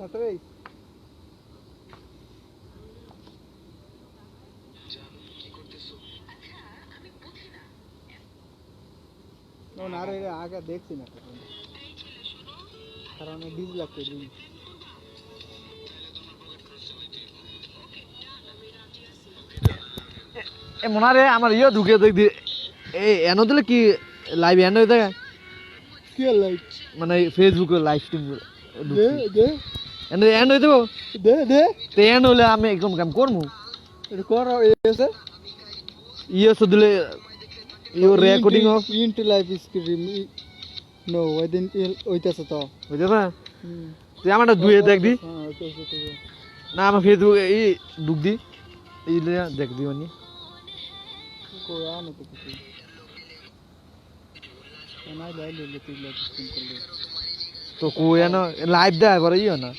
তাতে না রে আগে দেখছি না কারণ ডিজ লাগছে ডিজ এ মনারে আমার ইয়ে ঢুকে দেখ দি এই এনো দিলে কি লাইভ এন্ড হইতে কি লাইভ মানে ফেসবুকে লাইভ স্ট্রিম দে দে এন্ড হইতে দে দে তে এন্ড হলে আমি একদম কাম করমু এটা কর এসে ইয়ে সো দিলে you recording of into live screen no ওইদিন ওইতাছে তো বুঝছ না তুই আমারটা দুয়ে দেখ দি হ্যাঁ ওইতাছে না আমার ফেসবুক এই ঢুক দি এই দেখ দি মানে कोई आ नहीं तो किसी ना ले ले ले तुम लोग स्ट्रीम कर ले तो कोई है ना लाइव दे कर इयो ना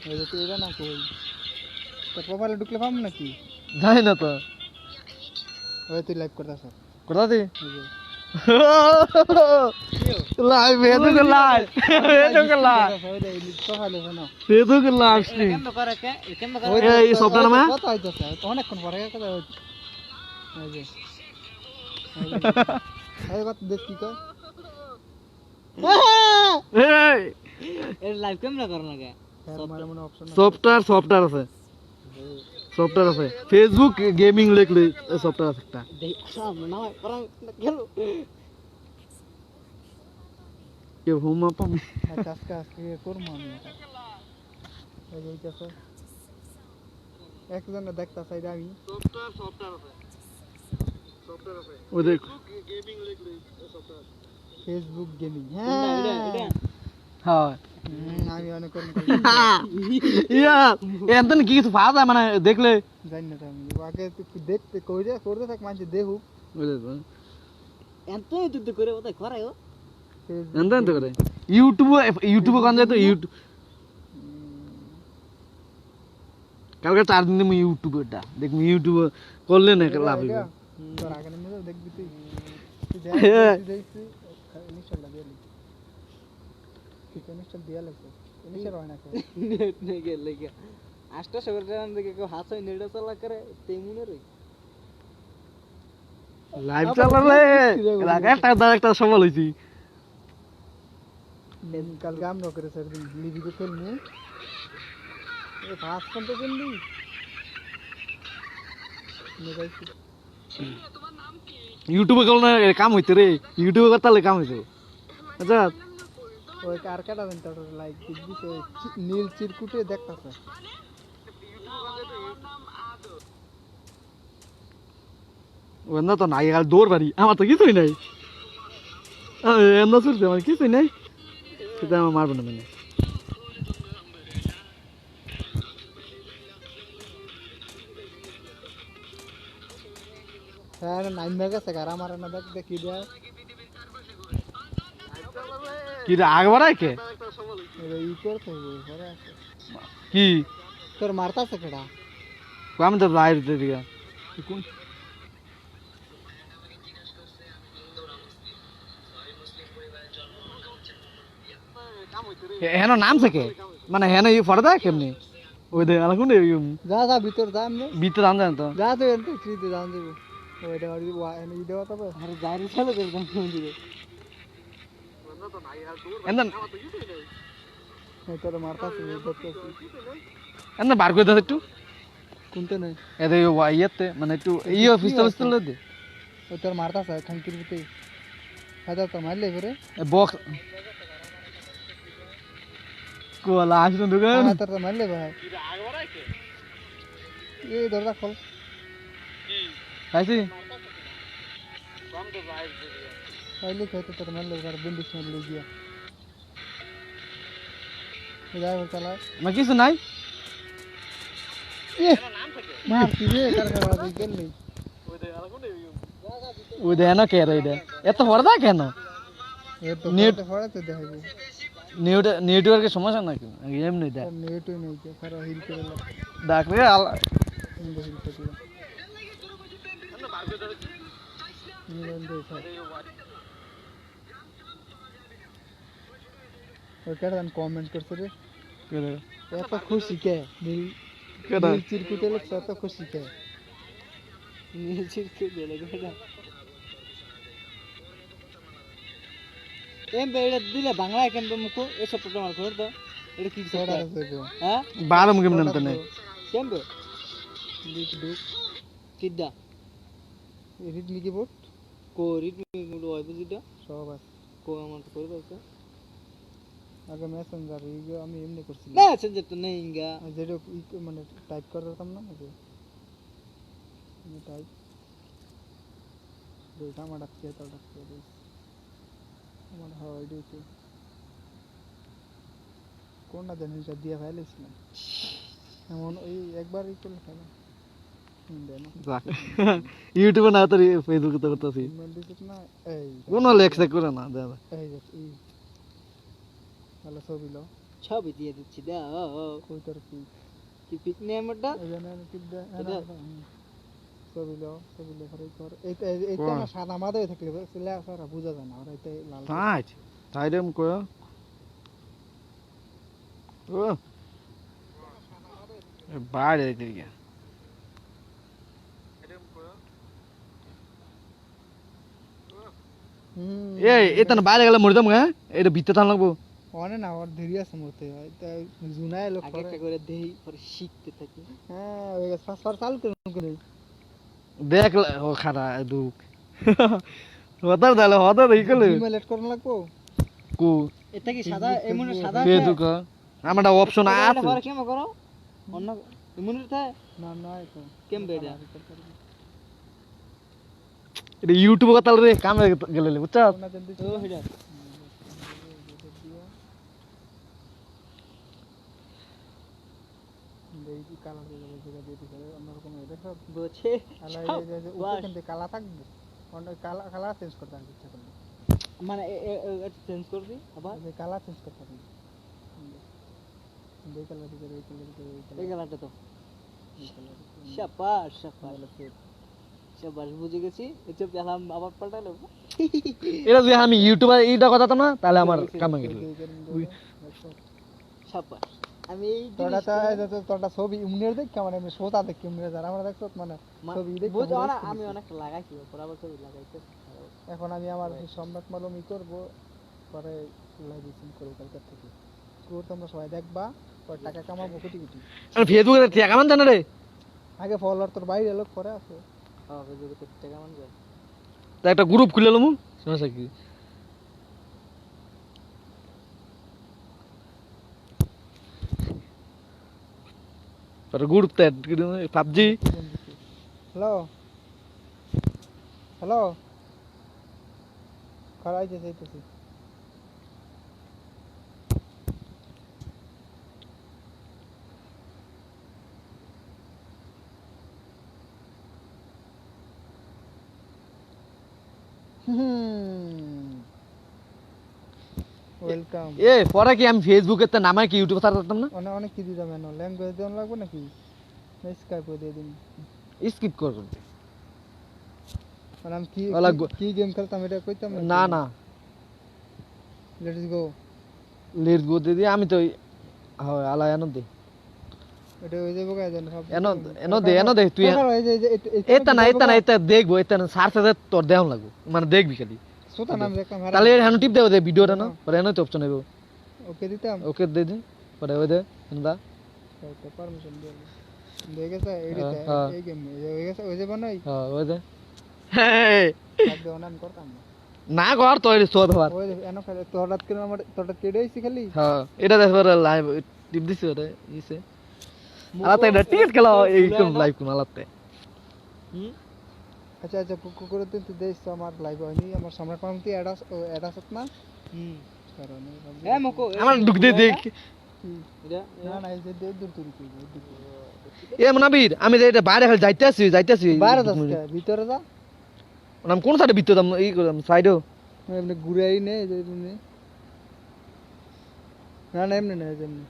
ये तो एरा ना कोई तो प्रोफाइल ढुकले पाम ना की जाए ना तो ओए तू लाइव करता सर करता थी लाइव है तो कर लाइव है तो कर लाइव प्रोफाइल है ना है तो कर लाइव स्ट्रीम केम करे के केम करे ये सॉफ्टवेयर में पता है तो सर तो अनेक कोन करे के अरे बात देख की कर ए लाइव कैमरा करना क्या हमारे मन ऑप्शन सॉफ्टवेयर আছে सॉफ्टवेयर আছে फेसबुक गेमिंग লিখলে সফটওয়্যার আছে একটা দেখ সব না পরাং গেল কে হোম আপা আচ্ছা আজকে করব আমি এই যাইতাছে একজন দেখতা চাই আমি সফটওয়্যার আছে ও দেখ गेमिंग লিখলে সফটওয়্যার ফেসবুক গেমিং হ্যাঁ হ্যাঁ আমি অনেক করব ইয়া এন্তন কি কিছু ফাদা মানে দেখলে জানি না আমি আগে তুই দেখতে কইরে করতে থাক মানে দেখু বুঝলে এত তুই করে ওটা করায়ও এন্তন তো করে ইউটিউব কোন যায় তো ইউটিউব কালকে 4 দিন আমি ইউটিউবটা দেখি ইউটিউব করলে না লাভ হবে তোর আগে নিয়ে দেখবি তুই দেখ ইনশাআল্লাহ দিলি ঠিক ইনশাআল্লাহ দিয়া লাগবে ইনশাআল্লাহ হয় না নেট নেই গেল লাগা আষ্টা সবার জান দেখে কেউ হাত হয় নেড়া চালা করে তেমুনে রে লাইভ চালালে লাগা একটা সমাল হইছি কাল গাম ন করে স্যার লিভি কো খেলমু এ ফাস্ট কোন তো খেললি নেগাইছি ইউটিউবে করলে কাম হইতে রে ইউটিউবে করতালে কাম হইতে আচ্ছা ওই কারকাটা দেন তোর লাইক দিবি তো নীল চিরকুটে দেখতাছে ওনা তো নাই আর দৌড় বাড়ি আমার তো কিছুই নাই এন্না চলছে আমার কিছুই নাই সেটা আমার মারবো না মানে হ্যাঁ নাইন মেগা সেকার আমার না দেখ দেখি দেয়া কি রে আগে বাড়ায় কে ই করতে হবে পরে আছে কি তোর মারতাছে কেডা আমি তো বাইরে দিকে কোন হেন নাম থেকে মানে হেন ই ফরদা কেমনি ওই দে আলা কোন যা যা ভিতর যা আমনে ভিতর আন জান তো যা তো এনতে ফ্রিতে যান দেব ওইটা আর এনে ই দেওয়া তবে আরে গাড়ি চালু করে দাম দিবে এন্দন তোর মারতাছে দেখতেছি এন্দন বার করে দাও একটু কোনতে নাই এদে ইয়েতে মানে একটু ইয়ে পিস্তল দে ও তোর মারতাছে থ্যাঙ্কির ভিতরে হাজার তো মারলে করে বক্স কোলা আসুন দোকান তোর তো মারলে ভাই এই দরজা খোল আইছি पहले कहते तो मैं लोग बंदी से ले गया इधर वो चला मैं किस নাই ये मार दिए कर कर गल नहीं ওই দে না কে রে দে এত হরদা কেন ये तो नेट फड़ा तो देखो নেটওয়ার্কের সমস্যা নাকি এমনি দে नेट ही नहीं के सारा हिल करे ডাক রে আল हिल करे নিলন দেখা ওই কেডা কমেন্ট করছে রে এত খুশি কে নীল কেডা নীল চিরকুটে লেখছে এত খুশি কে নীল চিরকুটে লেখছে এম বেড়ে দিলে বাংলা কেন মুখ এসব প্রোগ্রাম আর করতো এটা কি সেটা হ্যাঁ বারম কেমন নাম তনে কেন বে লিখ দুক কিডা রিদমি কিবোর্ড কো রিদমি গুলো হয় বুঝিটা সব আছে কো আমার তো করে দাও আগে মেসেঞ্জার ইগো আমি এমনি করছি মেসেঞ্জার তো নেই ইঙ্গা যেটা মানে টাইপ করতাম না আগে আমি টাইপ দেখো আমার ডাকছে তো ডাকছে আমার হয় দিতে কোনটা জানিস দিয়া ফেলেছিলাম এমন ওই একবারই করলে ফেলা ইউটিউবে না তো ফেসবুকে তো করতেছি না এই কোন লেখছে করে না দাদা এই ভালো ছবি লো ছবি দিয়ে দিচ্ছি দাও কইটার কি পিক নেম ওটা এখানে কি দা ছবি লো করে কর এইটা না সাদা মাদায় থাকলে লে সারা বুঝা যায় না আর এটা লাল পাঁচ তাইরম কয় ও বাইরে দিকে এই এতন বাইরে গেলে মরদম গা এটা ভিতরে থান লাগবো অনে না ওর দেরি আছে মরতে এটা জুনায় লোক আগে করে দেই পরে শিখতে থাকি হ্যাঁ ওই ফাস্ট চালু করে দেখ ও খারা দুক ওদার দালে ওদার এই কলে ইমেল এড করন লাগবো কো এটা কি সাদা এমন সাদা ফেসবুক আমারটা অপশন আছে পরে কেমন করো অন্য এমনটা না না এটা কেম বেডা এটা ইউটিউব কথা রে কামে গেলে বুঝছ ও হেডা দেই কালা দিয়ে জায়গা দিয়ে দিছে অন্যরকম এটা সব বলছে আলাই যে উপরে কিন্তু কালা থাকবে অন্য কালা কালা চেঞ্জ করতে আমি ইচ্ছা করলে মানে এটা চেঞ্জ করবি আবার এই কালা চেঞ্জ করতে হবে এই কালার দিকে এই কালারটা তো শাবাশ শাবাশ বুঝে গেছি এটা পেলাম আবার পাল্টালো এটা যদি আমি ইউটিউবে এইটা কথা তো না তাহলে আমার কামে গেল শাবাশ আমি এই তোটা ছবি উমনের দেখ কেমন আমি সোতা দেখি উমনের যারা আমরা দেখছ মানে ছবি দেখ বুঝ না আমি অনেক লাগাইছি বরাবর ছবি লাগাইতে এখন আমি আমার সম্রাট মালুমি করব পরে লাইভ সিন করব কালকে থেকে তোর তোমরা সবাই দেখবা পরে টাকা কামাবো কোটি কোটি আর ফেসবুকে টাকা কামান জানা রে আগে ফলোয়ার তোর বাইরে লোক করে আছে হ্যাঁ ফেসবুকে টাকা কামান যায় তা একটা গ্রুপ খুলে লমু সমস্যা কি पर good that PUBG hello hello कराई जैसे तो ওয়েলকাম এ পরে কি আমি ফেসবুকে তে নামে কি ইউটিউবে ছাড়তাম না অনেক কি দিতাম না ল্যাঙ্গুয়েজ দেন লাগবে নাকি স্কাইপে দিয়ে দিন স্কিপ কর মানে আমি কি গেম খেলতাম এটা কইতাম না না লেটস গো দিদি আমি তো হয় আলা এনো দে এটা হই যাবে গায় জান সব এনো দে তুই এটা দেখবো এটা সার্চ দে তোর দেও লাগবো মানে দেখবি খালি সোতা নাম দেখতাম তাহলে হ্যাঁ টিপ দেও দে ভিডিওটা না পরে এনো তো অপশন আইবো ওকে দিতাম ওকে দে দে পরে ওই দে এনদা ওকে পারমিশন দিয়ে দেখেছে এইটা এই গেম হয়ে গেছে ওই যে বানাই হ্যাঁ ওই দে হ্যাঁ একদম নাম করতাম না কর তোর সোদ হওয়ার ওই এনো খালি তোরটাত করে আমার তোরটা কেডে আইছি খালি হ্যাঁ এটা দেখ পরে লাইভ টিপ দিছি ওরে ইসে আলাতে এটা টিকেট খেলা এই কোন লাইভ কোন আলাতে আচ্ছা আচ্ছা করে তুই দেখ আমার লাইভ হয়নি আমার সম্রাট পামতি অ্যাড আছে না কারণ এ মকো আমার ঢুক দে দেখ না না এই যে দূর দূর কি এ মনাবীর আমি এটা বাইরে খালি যাইতাছি বাইরে যাস ভিতরে যা নাম কোন সাইডে ভিতরে দাম এই করলাম সাইডেও এমনি ঘুরে আই নে যে এমনি না না এমনি না এমনি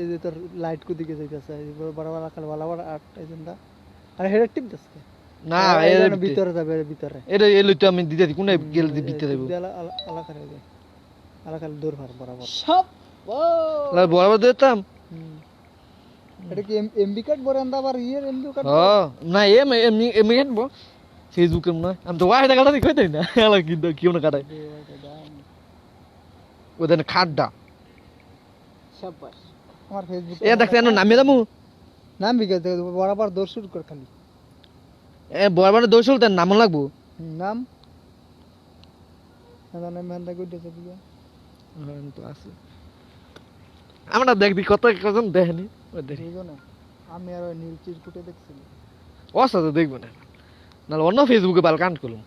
এই যে তোর লাইট কো দিকে যাইতাছে বড় বড় কাল ভালো বড় আট এজেন্ডা আরে হেড টিপ দাস না এর ভিতরে যাবে ভিতরে এটা এলো তো আমি দিতে কোন গেল দি ভিতরে দেব আলা করে দে আলা খালি দূর ভার বরাবর সব বরাবর দিতাম এটা কি এমবি কার্ড বরান্দা আবার ইয়ের এমবি কার্ড না এমনি এমনি কাটবো ফেসবুকে নয় আমি তো ওয়াইটা কাটা দেখতে পাই না কিন্তু কেউ না কাটায় ওদের খাড্ডা শাবাশ আমার ফেসবুক এ দেখতে নামিয়ে দামু নাম বিকাশ বরাবর দৌড় শুরু কর খালি এ বরাবর দৌড় শুরু তার নাম লাগবো নাম নাম মেন্দা কই দিছে বিয়া তো আছে আমরা দেখবি কত কজন দেখেনি বুঝো না আমি আর নীল চিরকুটে দেখছিলাম অসা তো দেখবো না নাহলে অন্য ফেসবুকে বাল কান্ট করলাম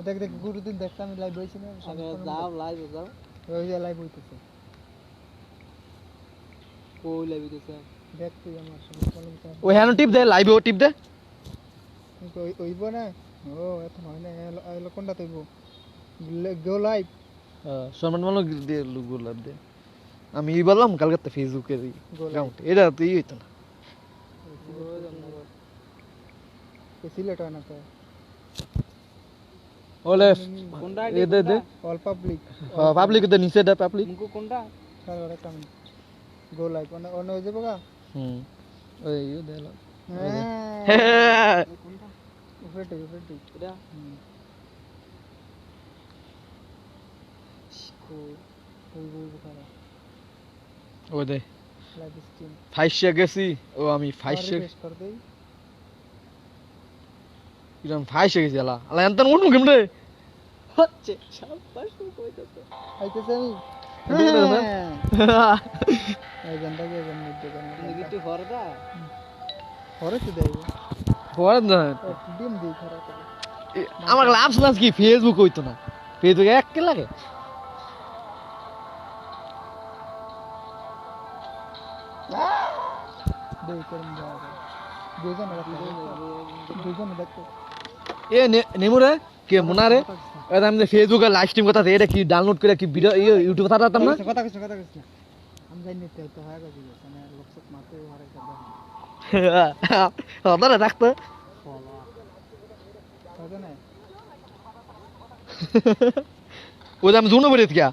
দেখ দেখ গুরুদিন দেখতাম লাইভ হইছে না যাও লাইভ যাও ওই যে লাইভ হইতেছে কই লাইভ হইতেছে দেখ তুই আমার সঙ্গে ওই হ্যাঁ টিপ দে লাইভে ও টিপ দে ওইব না ও এত হয় না এলো কোনটা তৈব গো লাইভ সম্মান মানো দিয়ে লুগো লাভ দে আমি ই বললাম কালকে তো ফেসবুকে অ্যাকাউন্ট এটা তো ই হইতো না সিলেট হয় না তো ওলে কোনটা এ দে দে অল পাবলিক পাবলিক তো নিচে দে পাবলিক মুকু কোনটা কাল ওটা কাম গো লাইভ অন হয়ে যাবে গা ওই ইউ দেলা হ্যাঁ কোনটা উপরেটি এটা ওই খারাপ ওই দে লাইভ স্ট্রিম ফাইশে গেছি ও আমি ফাইশে রিফ্রেশ কর দেই ইরাম ফাইশে গেছি আলা আলা এন্তন উঠু কেমনে হচ্ছে শাবাশ কইতাছে আইতেছে আমি এই গন্ডা কে গন্ডা দিতে নেগেটিভ হরদা হরতে দেই পড় না ডিম দেই খারাপ আমার লাভ লাভ কি ফেসবুক হইতো না ফেসবুক এক কে লাগে দেই করুন যাও দুজন দেখো এ নেমুরে কে মুনারে এটা আমি ফেসবুকে লাইভ স্ট্রিম কথা এটা কি ডাউনলোড করে কি ভিডিও ইউটিউব কথা দাম না কথা কইছ আমি জানি তো হয় গেছে মানে লোকসক মাতে হারে কথা ওদারে রাখতো কথা না ওটা আমি জুনো বলিত কিয়া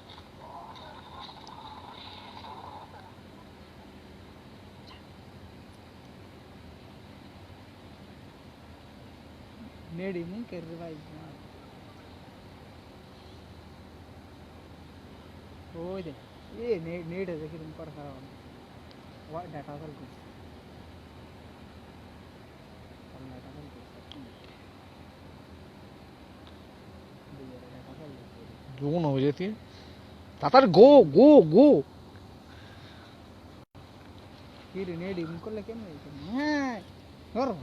नेडी नहीं कर रहे भाई ओ दे ये नेड है देखिए तुम पर खराब व्हाट डाटा चल कुछ জুনো হয়ে যেতি তাতার গো গো গো কি রে নেডি মুখ করলে কেমন হ্যাঁ ধরো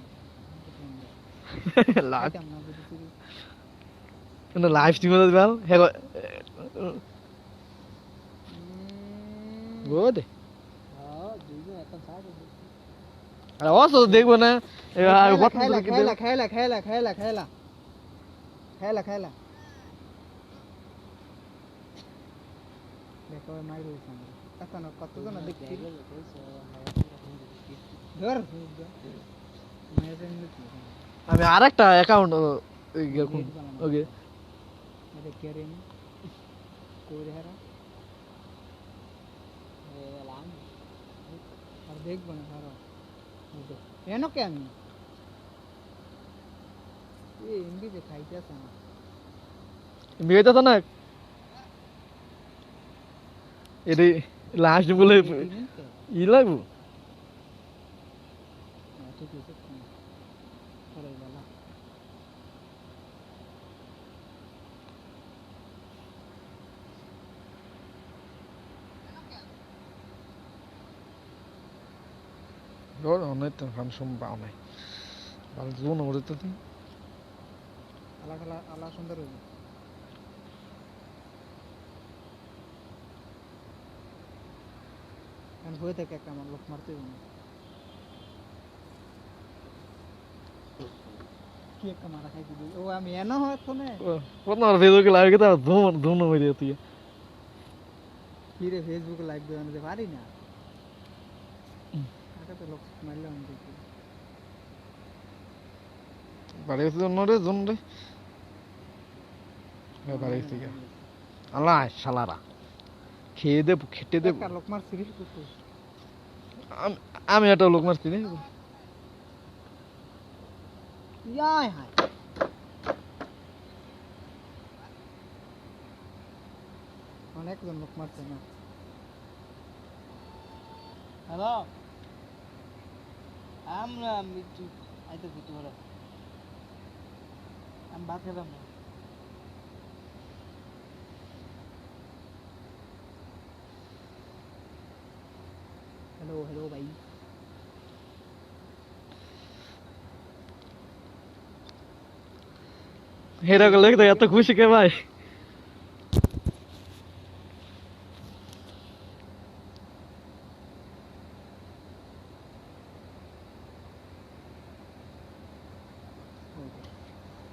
লাইভ কিন্তু লাইভ স্ট্রিম করতে পারো হ্যাঁ গো দে আরে ও তো দেখবো না খেলা খেলা খেলা খেলা খেলা খেলা খেলা খেলা দেখো মাই রইছে এখন কতজন দেখছি ধর আমি আরেকটা অ্যাকাউন্ট ওকে এটা কেরেন কোরে হারা আর দেখব না হারা এনো কে আমি এই এমবি যে খাইতেছ না মেয়েটা তো না এটা লাস্ট বলে ই লাগবো ঠিক আছে করে গেলা Rồi nó từng phần sông bão này. Bạn rú nó rồi tôi. আলা খেলা আলা সুন্দর হইল এখন হয়ে থাকে একটা আমার লোক মারতে হবে কি একটা মারা খাইছি ও আমি এনো হতো না Vẫn là video cái live cái tao rú nó rồi đi. কি রে ফেসবুকে লাইভ দেওয়া নিতে পারি না আগে তো লোক মারলাম দেখি Bạn ấy rú nó đấy, rú nó đấy. Bạn ấy thì kìa. Allah, salara. খেয়ে দেব খেটে দেব একটা লোক মারছি রে কুকুর। আমি একটা লোক মারছি রে ইয়াই হাই অনেকজন লোক মারছে না। হ্যালো আমরা মিটু আইতে দিতে পারো আমি ভাত খেলাম না। হ্যালো হ্যালো ভাই হেরা গেলে তো এত খুশি কে ভাই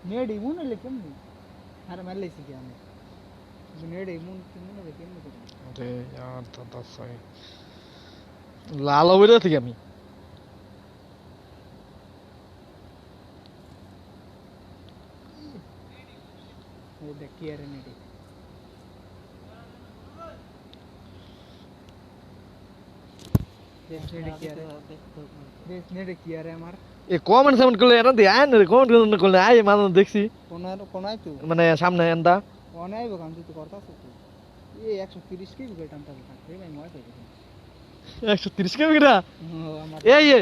नेड इम्यून है लेकिन नहीं अरे मैं ले सीखे हमें नेड इम्यून इम्यून है लेकिन नहीं अरे यार दादा सही লাল হয়ে থেকে আমি ये देखिए यार नेड देख नेड किया रे देख नेड किया रे हमार এ কমেন্ট সামেন্ট করলে এরা দিয়ে আয় না রে কমেন্ট করলে আয় মানে দেখছি কোন আই তো মানে সামনে এন্দা কোন আই বকাম তুই করতাছ তো ये 130 की विकेट अंतर था रे मैं मोय पे 130 কে বিরা আমার এই এ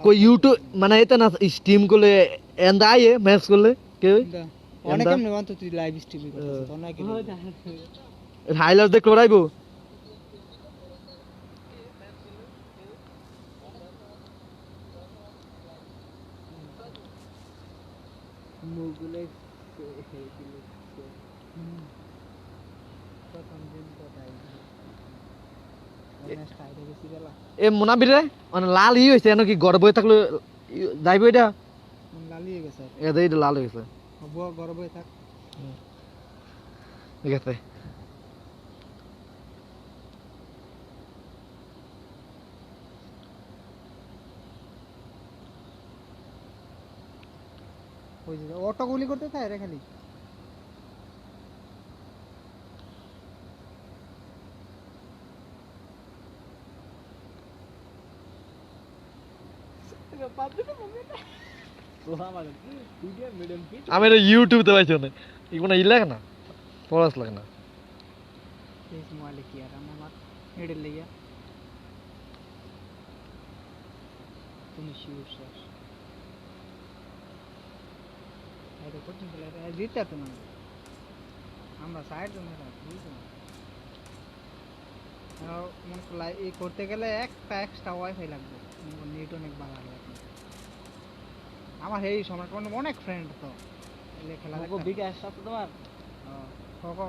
কই ইউটিউব মানে এটা না স্ট্রিম করলে এন্দা আয় ম্যাচ করলে কে অনেক কেমনে বান তুই লাইভ স্ট্রিম করছিস তো না কি হাইলাইট দেখতে রাইবো মুগুলে হে দিলে প্রথম দিন কোথায় অনেক সাইডে গেছি গেলা এ মোনাবির রে মানে লাল ই হইছে এনো কি গর্ব হয়ে থাকলে যাইবো এটা লালিয়ে গেছে এটা এটা লাল হইছে হবো গরম হয়ে থাক ঠিক আছে ওই যে অটো গুলি করতে থাকে রে খালি আমি এটা ইউটিউবে পাইছি না ইগুনা ই লাগে না পড়াস লাগে না इस मोबाइल की यार हम हमार हेड ले गया तुम शिव सर अरे कुछ नहीं बोला रे जीता तुम আমরা সাইড জন্য বুঝছো আর মনে করলে এই করতে গেলে একটা এক্সট্রা ওয়াইফাই লাগবে নেট অনেক ভালো লাগবে আমার এই সময় অনেক ফ্রেন্ড তো এলে খেলা দেখো বিকাশ আছে তোমার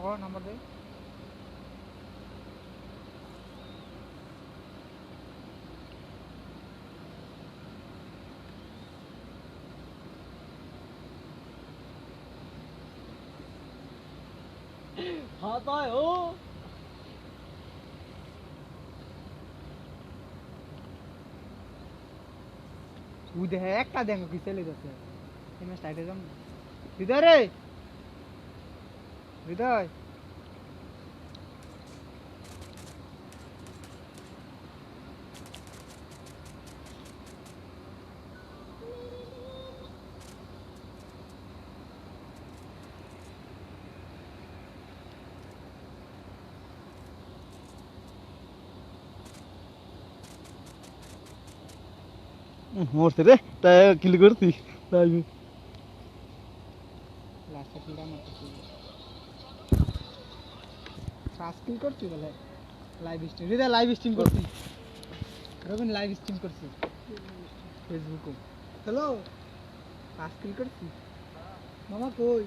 ক নাম্বার দে हाँ तो है हो उधर है एक का देंगे किसे ले जाते हैं ये मैं स्टार्ट एकदम इधर है इधर মরছে রে তাই কিল করছি তাই লাস্ট কিলটা মারতেছি ফাস্ট কিল করছি বলে live stream Rida live stream করছি রবিন লাইভ স্ট্রিম করছি ফেসবুকে হ্যালো ফাস্ট কিল করছি মামা কই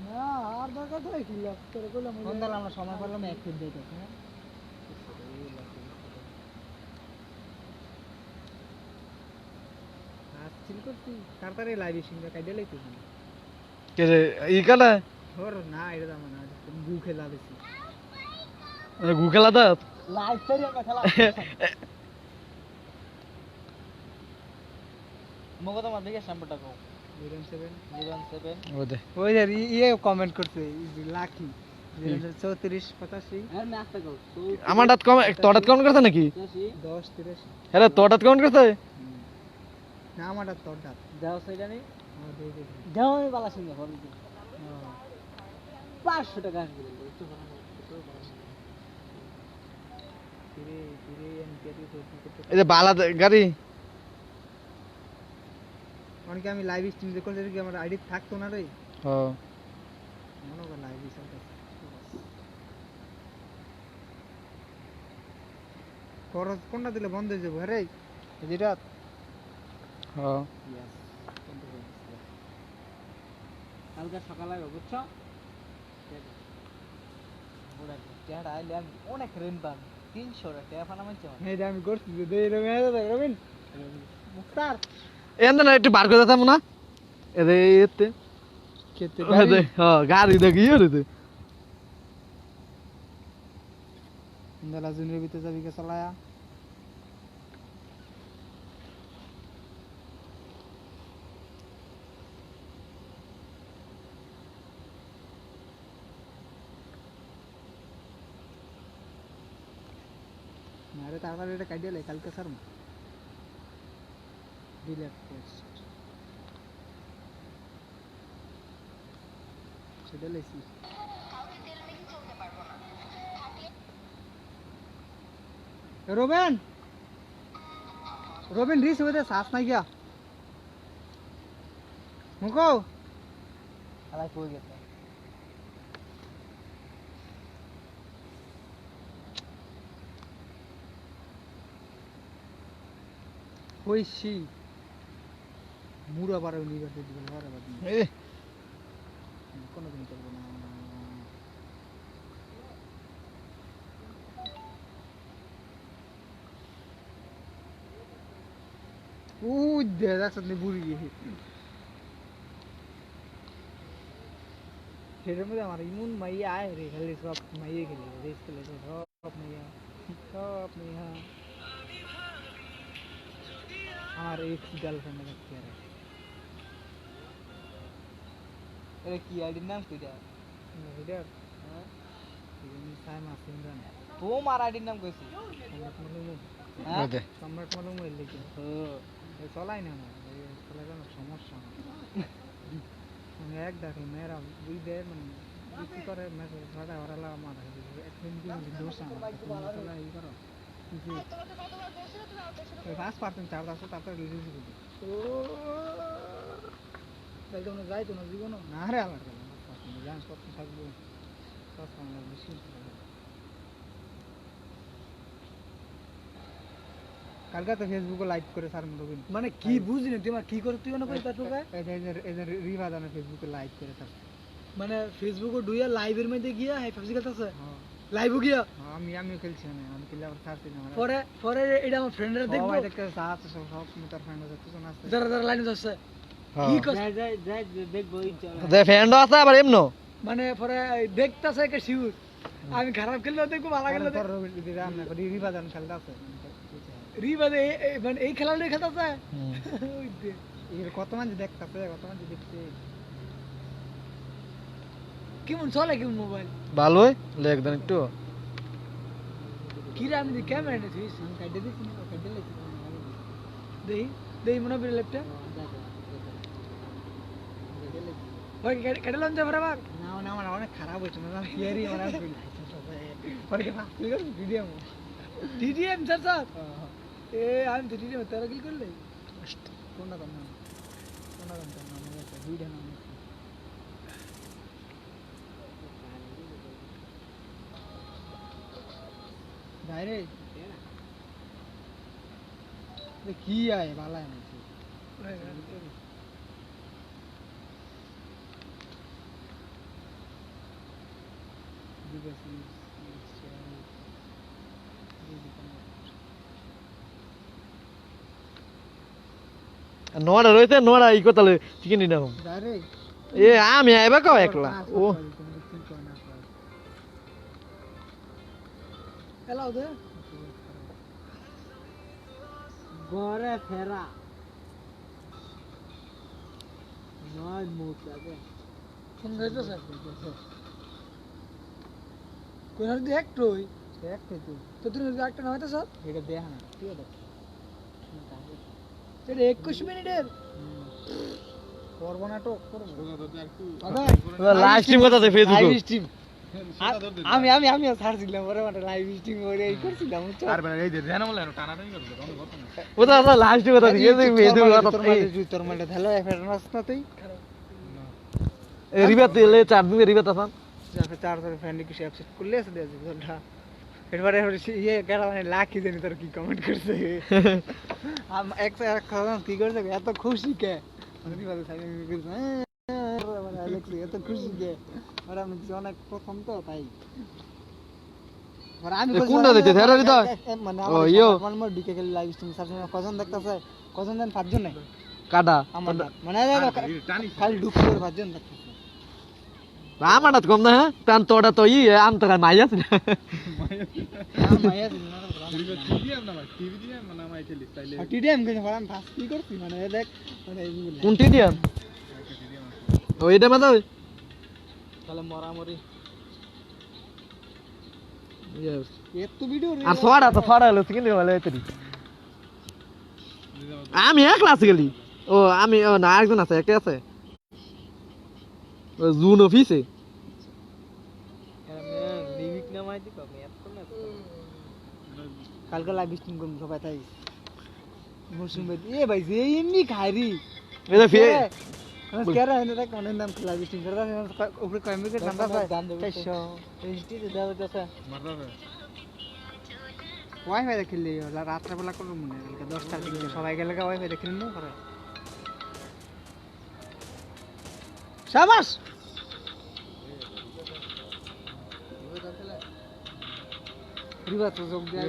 না আর দরকার তো কি লাভ করে বললাম বন্ধুরা আমরা সময় পেলাম এক ফিট দিতে হ্যাঁ আজ চিল করছি তাড়াতাড়ি লাইভ স্ট্রিম কাই দিলেই তুই কে রে ই কাটা ওর না এটা দাম না গু খেলা দিছি গু খেলা দা লাইভ স্ট্রিম খেলা মগো তোমার দিকে শ্যাম্পুটা কও 07 ওদে ওই যে ইয়ে কমেন্ট করছে লাকি 34 85 আমার দাঁত কম তোটাত কাউন্ট করতে নাকি 10 83 হ্যাঁ তোটাত কাউন্ট করতে না আমারটা তোর দাঁত দাও সেটা নেই দিয়ে দে দাও আমি বালা শুনে ফোন দিই 500 টাকা আসবে ফিরে ফিরে এনপিআরটি করতে এই যে বালা গাড়ি অনেকে আমি লাইভ স্ট্রিম যে করলে কি আমার আইডি থাকতো না রে ও মনে হয় লাইভ চলতেছে খরচ কোনটা দিলে বন্ধ হয়ে যাবো রে যেটা হ্যাঁ কালকে সকালে বুঝছো টেহাটা আইলে আমি অনেক রেন পান 300 টাকা টেহা ফানা মানছে এই যে আমি করছি যে এই রবিন মুক্তার এন্দ না একটু বার করে দিতাম না এরে এতে খেতে হ্যাঁ গাড়ি দেখি রে ইন্দালা জুনের ভিতরে যাবি কে চালায়া আরে তাড়াতাড়ি এটা কাটিয়ে লাই কালকে স্যার ডিলেট পোস্ট সেটা লেছি রোবেন রোবেন রিস হয়ে শ্বাস নাই গিয়া মুখো আলাই কই গেছে হইছি মুড়া বারে ইউনিভার্সিটি দিবেন বারে বাদ এ কোনো দিন চলবে না দে দেখছ নি বুড়ি সেটার মধ্যে আমার ইমন মাইয়া আয় রে খালি সব মাইয়ে খেলে রেস খেলে সব মাইয়া আমার এক্স গার্লফ্রেন্ড দেখতে আর এর কি আইডির নাম কইটা ভিডিও হ্যাঁ সাইমা সিমরান তোমার আইডির নাম কইছি সম্রাট মালুম হ্যাঁ ওদে সম্রাট মালুম এর লিখে চলাই না চলাই না সমস্যা আমি এক দেখি মেয়েরা বুঝতে মানে বিক্রি করে মেয়েরা সাদা ওরালা আমার একদিন কি দোষ আমার চলাই ই করো ফার্স্ট পার্সেন্ট চার্জ আছে তারপরে রিলিজ করবি তাই তো যাই তো না জীবন না রে আমার জান্স করতে থাকবো সব আমার বেশি কালকে তো ফেসবুকে লাইক করে স্যার রবিন মানে কি বুঝি না তোমার কি করতে না কই তার তোকে এদের রিভাদানে ফেসবুকে লাইক করে স্যার মানে ফেসবুকে ডুইয়া লাইভের মধ্যে গিয়া হাই পাবজি খেলতেছে হ্যাঁ লাইভও গিয়া আমিও খেলছি না আমি খেলে আবার ছাড়ছি না পরে পরে এটা আমার ফ্রেন্ডরা দেখবো সবাই দেখতে আছে সব তার ফ্রেন্ড আছে তো আছে যারা যারা লাইনে যাচ্ছে হ্যাঁ কি কস যাই দেখবো দে ফ্রেন্ড আছে আবার এমনো মানে পরে দেখতাছে কে শিউর আমি খারাপ খেললেও দেখবো ভালো খেললেও দেখবো রবিন দিদি আমরা রিভাদান খেলতে আছে রিবাদে মানে এই খেলাটা খেলতেছে ওই দে এর কত মানুষ দেখতেছে কত মানুষ দেখছে কেমন চলে কেমন মোবাইল ভালোই লেখ দেন একটু কি রে আমি ক্যামেরা নিয়ে থুইছি আমি কাটে দিছি না কাটে লেছি দেই দেই মনে হবে ল্যাপটপ ওই কেটেলাম যা বরাবর না না আমার অনেক খারাপ হয়েছে না থিওরি আমার ফিল পরে কি ফাস্ট করে ভিডিও টিডিএম চাচা এ আমি তো টিডিএম তারা কি করলে কোনটা দাম না আমার কাছে দুইটা নাম বাইরে কি আয় ভালো আছে নোড়া রয়েছে নোড়া ই কোতালে চিকেন দিনা বাইরে এ আমি আইবা কও একলা ও এলাও দে ঘরে ফেরা নয় মুখ লাগে সুন্দর হইতেছে কোন দিয়ে একটুই দেখ তুই তো তুমি একটা না হইতেছ এটা দেখ না তুই দেখ এটা 21 মিনিটের করবো নাটক করবো লাইভ স্ট্রিম করতেছে ফেসবুকে লাইভ স্ট্রিম আমি আমি আমি ছাড়ছিলাম ওরে মানে লাইভ স্ট্রিম করে এই করছিলাম ওটা তো লাইভ স্ট্রিম করতেছে ফেসবুকে তোর মালটা ঢালো এফআর রাস্তাতেই রিবাত এলে চার দিন রিবাত আসান যাকে চার ধরে ফ্রেন্ড কিছু অ্যাপসেট করলে আছে দেখি তোরটা এবারে ইয়ে গেল মানে লাখি জানি তোর কি কমেন্ট করছে এক কথা কি করছে এত খুশি কে মানে কি বলে সাইড মানে অ্যালেক্স এত খুশি কে আর আমি অনেক প্রথম তো তাই আর আমি কোনটা দেখতে থেরা দিতা মানে ও ইয়ো আমার ডিকে গেল লাইভ স্ট্রিম সার্চ কজন দেখতাছে কজন দেন পাঁচজন নাই কাটা আমার মানে খালি ঢুক করে পাঁচজন দেখতাছে রামানাত কম না তান তোড়া তো ই আম তো মাইয়া আছে মাইয়া দিন না টিডিএম কিন্তু আমি ফাস্ট কি করছি মানে দেখ মানে কোন টিডিয়াম ও এটা মাথা তাহলে মরামরি ইয়েস এত ভিডিও আর ছড়া হলো কিন্তু ভালো হইতো আমি একলা আছি গেলি ও আমি ও না একজন আছে একে আছে ও জুন অফিসে লিমিট না মাইতি কম এত না কালকে লাইভ স্ট্রিম করব সবাই তাই মৌসুম ভাই এ ভাই যে এমনি খাইরি এটা ফে কেরা এনে দেখ অনেক নাম লাইভ স্ট্রিম করতে উপরে কমিউনিকেট নাম্বার আছে 500 এসটি দাও দাও ওয়াইফাই দেখিলে রাত্রে বেলা করব মনে কালকে 10টার দিকে সবাই গেলে ওয়াইফাই দেখিলে না করে শাবাশ রিবা তো যোগ দেয়া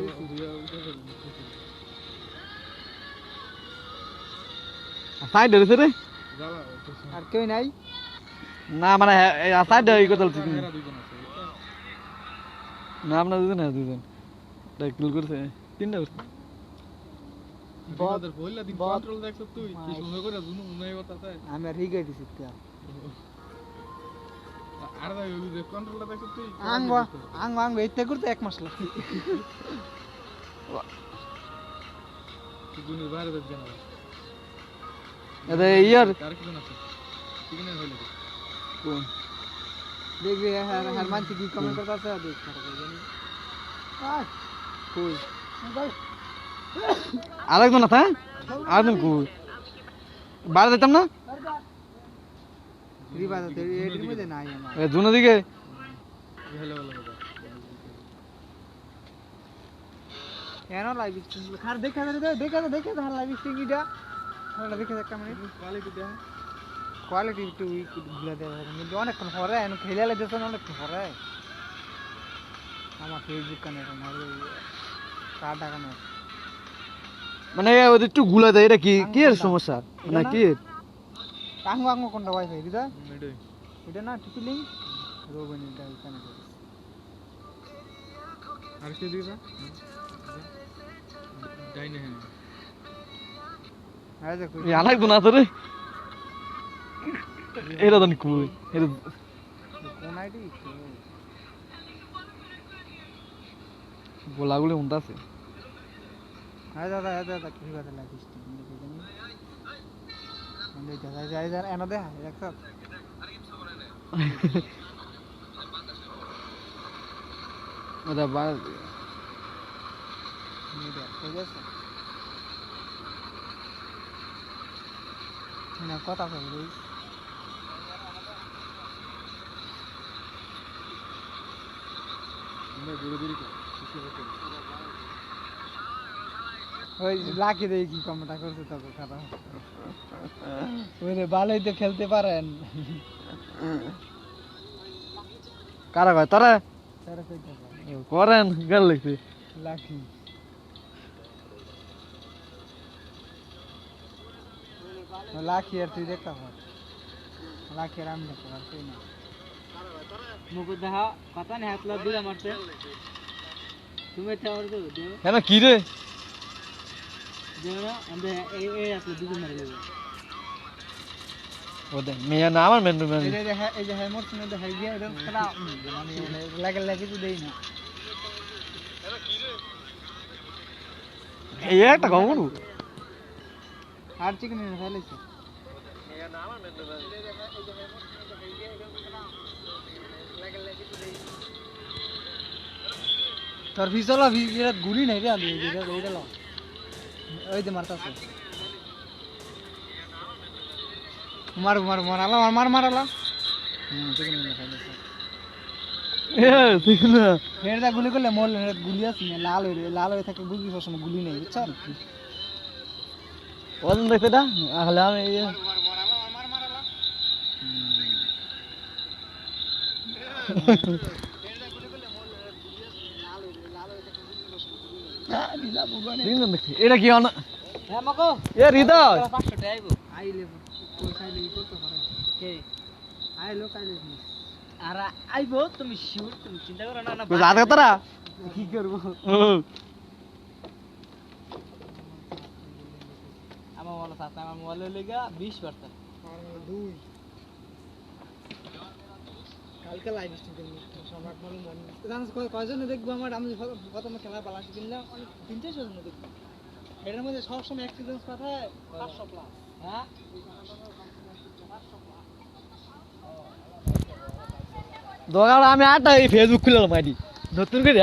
সাইড ধরেছে রে আর কেউ নাই না মানে সাইড ই কথা বলছি না আপনার দুজন কিল করছে তিনটা করছে আমি আর হিগাই দিছি আং এইতে করতে 1 মাস লাগে এটা ইয়ার দেখবি হর মানছি কি কমেন্ট করতে আছে দেখ কই আরেকজন আছে আরেকজন কই বাইরে যেতাম না রিবা তো এর মধ্যে নাই আমার জুন দিকে কেন লাইভ স্ট্রিম খার দেখা ধার লাইভ স্ট্রিম এটা হলো দেখে একটা মিনিট কোয়ালিটি একটু উইক গুলা দেওয়া কিন্তু অনেকক্ষণ পরে এখন খেলে লাগতেছে অনেকক্ষণ পরে আমার ফেসবুক কানেক্ট মারবে কার টাকা না মানে ওদের একটু গুলা দেয় এটা কি এর সমস্যা মানে কি আঙ্গো কোনটা ওয়াইফাই দিদা এটা না টিপি লিংক রোবন এটা কানেক্ট আর কি দিবা ডাইনে হ্যাঁ আরে দেখো আরেকজন আছে রে এটা জানি কই এটা কোন আইডি গোলাগুলি উন্তা আছে আরে দাদা কি কথা লাগিস দেখে জানি মানে যাই এনে দে একসাথে ওটা বার মিডিয়া ঠিক আছে না কথা বলি আমরা দূরে দূরে ওই লাকি দেই কি কমটা করতে তো খারাপ ওরে ভালোই তো খেলতে পারেন কারা কয় তারা তারা কইতে করেন গেল লিখছি লাকি লাকি আর তুই দেখতে পার লাকি আর আমি দেখতে পারছি না মুকুট দেখা কথা নেই হাতলা দিলা মারতে তুমি চাওয়ার তো দিও হ্যাঁ কি রে দিও না আমরা এই আসলে দুজন মেরে দেব ওদের মেয়ে না আমার মেন মেন এই যে হ্যামর শুনে তো হাই গিয়া এটা খেলা আমি লাগে লাগে তো দেই না এই একটা খবর আর চিকেন এনে ফেলেছে তোর ভিজলা ভিজরা গুলি নাই রে আমি এইটা ল ওই যে মারতাছে মারালা চিকেন এনে ফেলেছে ঠিক না হেরদা গুলি করলে মল গুলি আছে না লাল হয়ে থাকে বুঝবি সবসময় গুলি নেই বুঝছেন ওজন দেখতে দা আহলে আমি এই এটা কি অন হ্যাঁ মকো এ হৃদয় 500 টাকা আইবো আইলে কই খাইলে ই করতে পারে কে আইলো কাইলে আর আইবো তুমি শিওর তুমি চিন্তা করো না না তুই রাত কতরা কি করব আমার মোবাইল সাথে আমার মোবাইলে লেগা 20% আর 2 কালকে লাইভ স্ট্রিম সম্রাট মালুম জানিস কয়জনে দেখবো আমার আমি প্রথমে খেলা বালান্স কিনলাম অনেক 300 জন দেখবো এটার মধ্যে সব সময় এক্সপেরিয়েন্স কথা 500 প্লাস হ্যাঁ দোকান আমি আটা এই ফেসবুক খুললাম আইডি নতুন করে